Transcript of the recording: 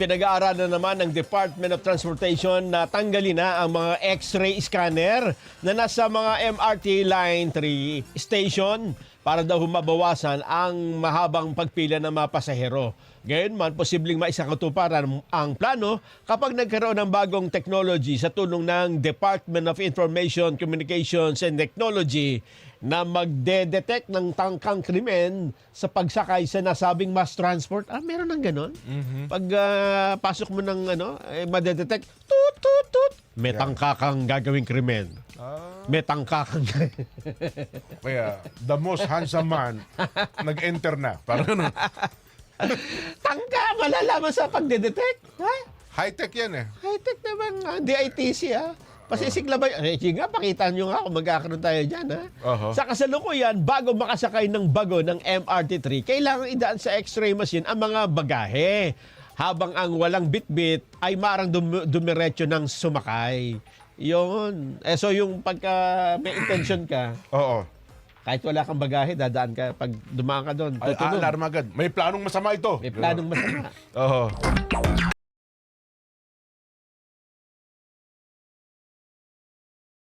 Pinag-aaralan naman ng Department of Transportation na tanggalin na ang mga X-ray scanner na nasa mga MRT Line 3 station para daw mabawasan ang mahabang pagpila ng mga pasahero. Gayunman, posibleng maisakatuparan ang plano kapag nagkaroon ng bagong technology sa tulong ng Department of Information, Communications and Technology na magde-detect ng tangkang krimen sa pagsakay sa nasabing mass transport. Meron ng ganon? Pag pasok mo ng madedetect, tut, tut, tut, may tangka kang gagawing krimen. May tangka kang... Kaya, the most handsome man, nag-enter na. Parang ano, Tangka, malalaman sa pagdedetect. Ha? high-tech yan eh. High-tech naman nga. DITC ha. Pasisigla ba? Sige nga, pakita nyo nga kung magkakaroon tayo dyan ha. Sa kasalukuyan, bago makasakay ng bago ng MRT3, kailangan idaan sa X-ray machine ang mga bagahe. Habang ang walang bitbit ay marang dumiretso ng sumakay. Yun. So yung pagka may intention ka, Oo. kahit wala kang bagahe, dadaan ka. Pag dumaan ka doon, Ay, tutunog. alarm agad. May planong masama ito. May planong masama. Oo.